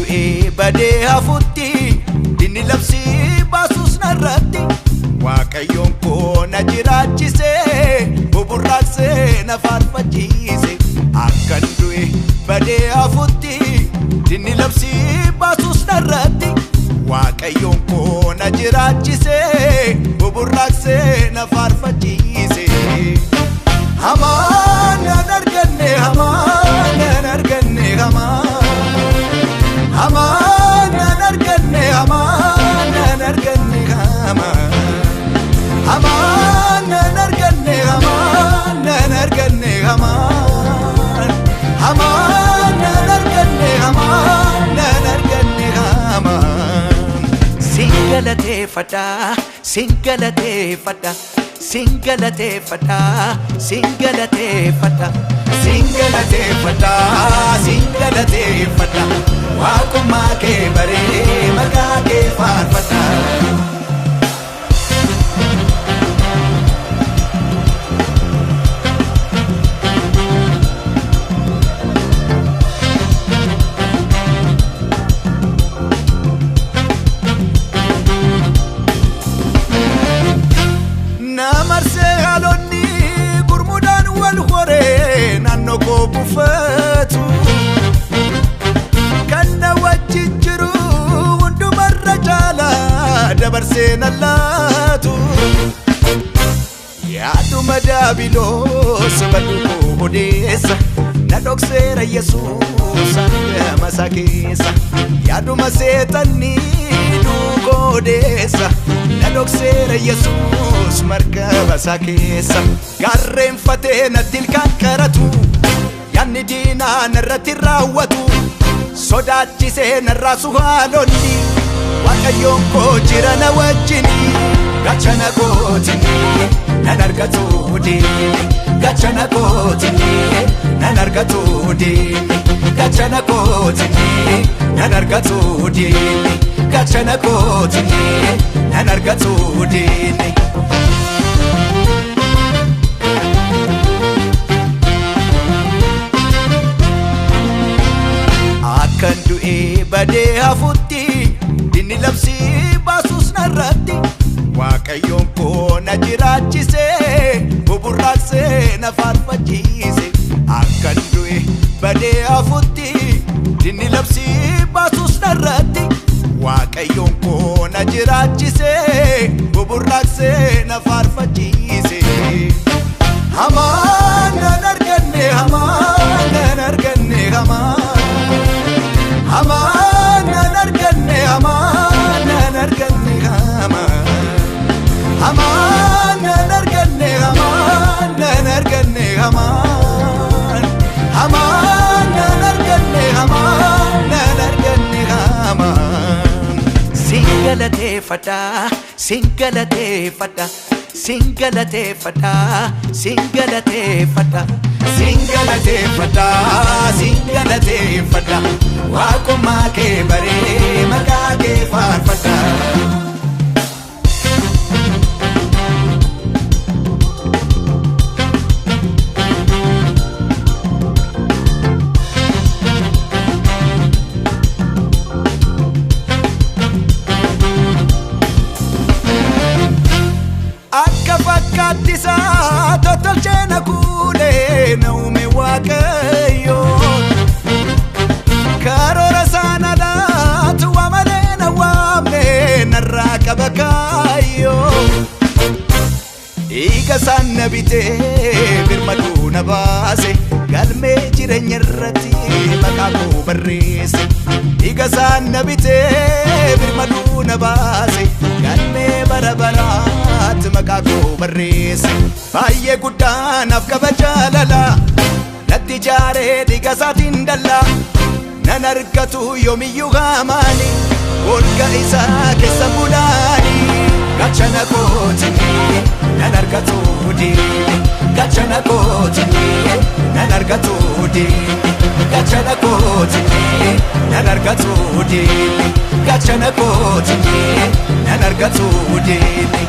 du'ee badee hafutti dinni labsii baasus narratti Waaqayyoon koo na jiraachisee buburraaqsee na faarfachiise akkan du'ee badee hafutti dinni labsii baasus narratti Waaqayyoon koo na jiraachisee buburraaqsee na faarfachiise Hamaan nan arganne hamaan nan arganne hamaan nan arganne hamaan nan arganne hamaan nan arganne hamaan nan arganne hamaan nan arganne hamaan nan arganne hamaan Singalateeffadha singalateeffadha Singalateeffadha singalateeffadha Singalateeffadha singalateeffadha Waaqummaa kee baree maqaa kee faarfadha Namarse halonni gurmudaan wal horee naannoo koo buufatu kan na wajjin jiru hundumarra caalaa dabarsee na laatu yaaduma daabiloos baduu koo odeessa na dhokseera Yesuus hangama isaa keessa yaaduma seexannii duuba odeessa na dhokseera Yesuus markaba isaa keessa gaarreenfatee natti ilkaan qaratu yaanni diinaa narratti raawwatu sodaachisee narraasu haalonni Waaqayyoon koo jira na wajjini gachana kootini nan argatu diini gachana kootini nan argatu diini gachana kootini nan argatu diini gachana kootini nan argatu diini Akkan du'ee badee hafutti dinni labsii baasus narratti Waaqayyoon koo na jiraachisee buburraaqsee na faarfachiise akkan du'ee badee hafutti dinni labsii baasus narratti Waaqayyoon koo na jiraachisee buburraaqsee na faarfachiise Hamaan nan arganne hamaan nan arganne hamaan nan arganne hamaan nan arganne hamaan nan arganne hamaan nan arganne hamaan nan arganne hamaan nan arganne hamaan Singalateeffadha singalateeffadha Singalateeffadha singalateeffadha Singalateeffadha singalateeffadha Waaqummaa kee baree maqaa kee faarfadha Akka fakkaattisaa tolchee na kuulee na uume Waaqayyoon karoora sana laatu wamalee na waamne narraa qaba kaayyoo dhiiga isaan na bitee birmaduu na baase galmee jireenya irratti maqaa koo barreesse dhiiga isaan na bitee birmaduu na baase galmee bara baraatti maqaa koo barreesse baay'ee guddaa naaf qaba jaalala natti jaaree dhiiga isaatiin dallaa nan argatu yoomiyyuu haamaani olga isaa keessa bulaani gachana kootini nan argatu diini gachana kootini nan argatu diini gachana kootini nan argatu diini gachana kootini nan argatu diini